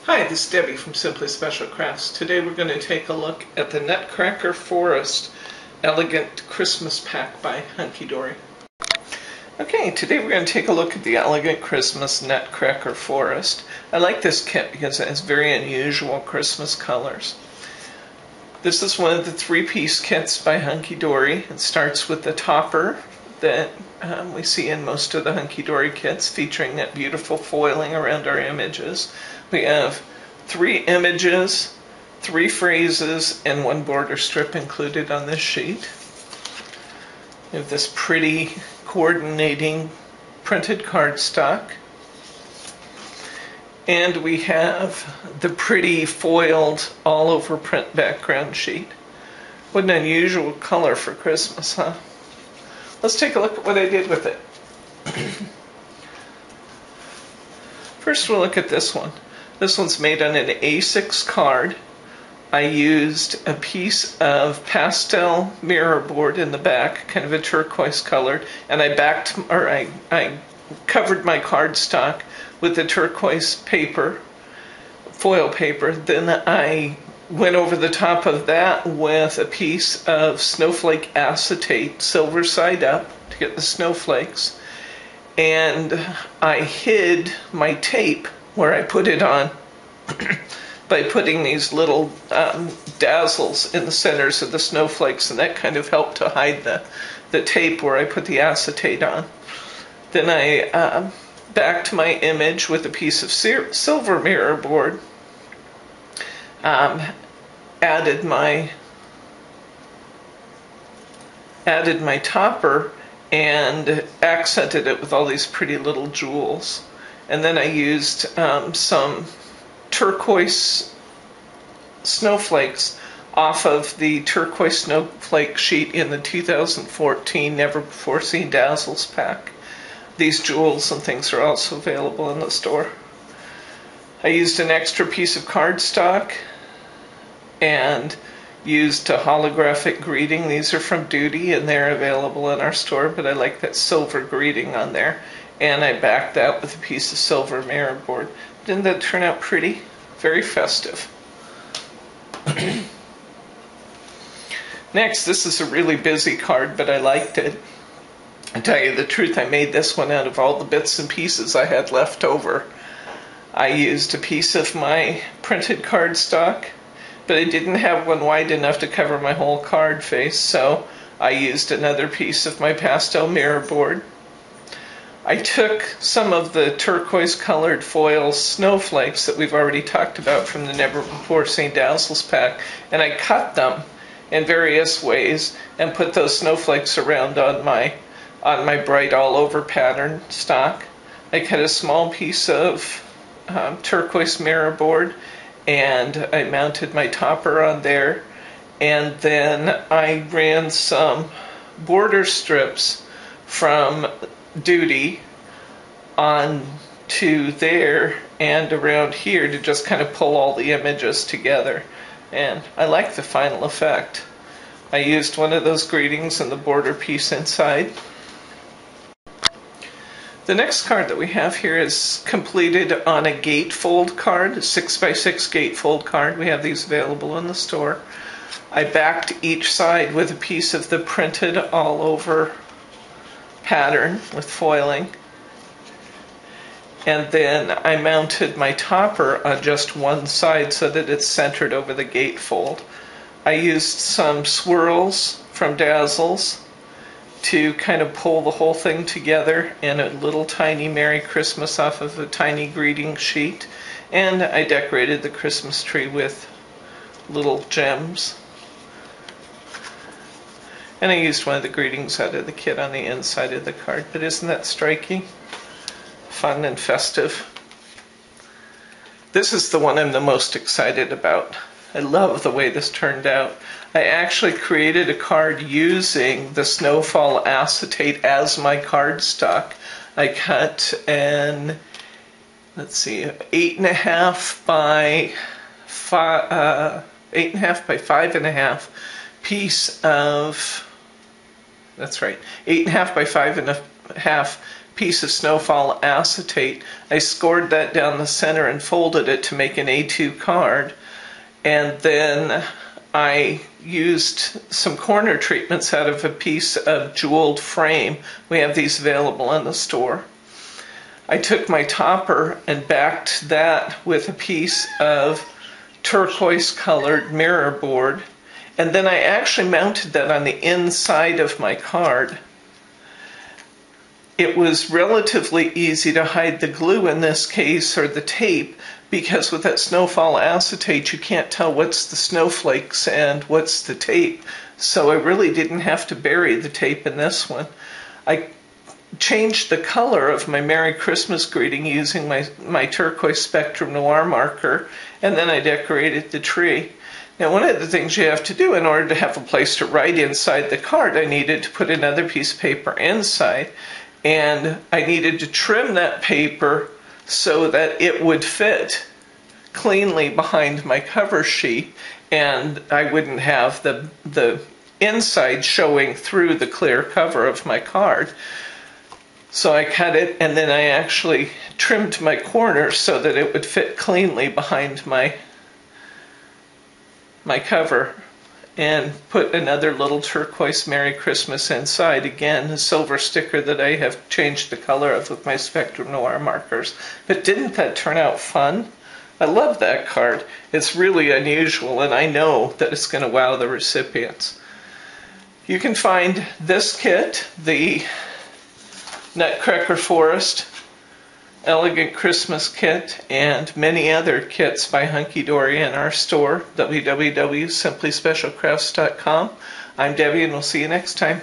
Hi, this is Debbie from Simply Special Crafts. Today we're going to take a look at the Nutcracker Forest Elegant Christmas Pack by Hunkydory. Okay, today we're going to take a look at the Elegant Christmas Nutcracker Forest. I like this kit because it has very unusual Christmas colors. This is one of the three-piece kits by Hunkydory. It starts with the topper that we see in most of the Hunkydory kits, featuring that beautiful foiling around our images. We have 3 images, 3 phrases, and 1 border strip included on this sheet. We have this pretty coordinating printed cardstock. And we have the pretty foiled all-over print background sheet. What an unusual color for Christmas, huh? Let's take a look at what I did with it. First we'll look at this one. This one's made on an A6 card. I used a piece of pastel mirror board in the back, kind of a turquoise colored, and I covered my cardstock with the turquoise paper, foil paper. Then I went over the top of that with a piece of snowflake acetate, silver side up, to get the snowflakes. And I hid my tape where I put it on by putting these little dazzles in the centers of the snowflakes, and that kind of helped to hide the tape where I put the acetate on. Then I backed my image with a piece of silver mirror board, added my topper, and accented it with all these pretty little jewels. And then I used some turquoise snowflakes off of the turquoise snowflake sheet in the 2014 Never Before Seen Dazzles pack. These jewels and things are also available in the store. I used an extra piece of cardstock and used a holographic greeting. These are from Duty and they're available in our store, but I like that silver greeting on there. And I backed that with a piece of silver mirror board. Didn't that turn out pretty? Very festive. Next, this is a really busy card, but I liked it. To tell you the truth, I made this one out of all the bits and pieces I had left over. I used a piece of my printed cardstock, but I didn't have one wide enough to cover my whole card face, so I used another piece of my pastel mirror board. I took some of the turquoise colored foil snowflakes that we've already talked about from the Never Before Seen Dazzles pack, and I cut them in various ways and put those snowflakes around on my bright all over pattern stock. I cut a small piece of turquoise mirror board and I mounted my topper on there, and then I ran some border strips from Duty onto there and around here to just kind of pull all the images together, and I like the final effect. I used one of those greetings and the border piece inside. The next card that we have here is completed on a gatefold card, a 6x6 gatefold card. We have these available in the store. I backed each side with a piece of the printed all over pattern with foiling, and then I mounted my topper on just one side so that it's centered over the gatefold. I used some swirls from Dazzles to kind of pull the whole thing together in a little tiny Merry Christmas off of a tiny greeting sheet, and I decorated the Christmas tree with little gems. And I used one of the greetings out of the kit on the inside of the card. But isn't that striking? Fun and festive. This is the one I'm the most excited about. I love the way this turned out. I actually created a card using the snowfall acetate as my cardstock. I cut an, 8.5 by 5.5 piece of, 8.5 by 5.5 piece of snowfall acetate. I scored that down the center and folded it to make an A2 card. And then I used some corner treatments out of a piece of jeweled frame. We have these available in the store. I took my topper and backed that with a piece of turquoise colored mirror board, and then I actually mounted that on the inside of my card. It was relatively easy to hide the glue in this case, or the tape, because with that snowfall acetate you can't tell what's the snowflakes and what's the tape, so I really didn't have to bury the tape in this one. I changed the color of my Merry Christmas greeting using my turquoise Spectrum Noir marker, and then I decorated the tree. Now, one of the things you have to do in order to have a place to write inside the card, I needed to put another piece of paper inside, and I needed to trim that paper so that it would fit cleanly behind my cover sheet, and I wouldn't have the inside showing through the clear cover of my card. So I cut it, and then I actually trimmed my corners so that it would fit cleanly behind my cover, and put another little turquoise Merry Christmas inside. Again, a silver sticker that I have changed the color of with my Spectrum Noir markers. But didn't that turn out fun? I love that card. It's really unusual, and I know that it's going to wow the recipients. You can find this kit, the Nutcracker Forest Elegant Christmas Kit, and many other kits by Hunkydory in our store, www.simplyspecialcrafts.com. I'm Debbie, and we'll see you next time.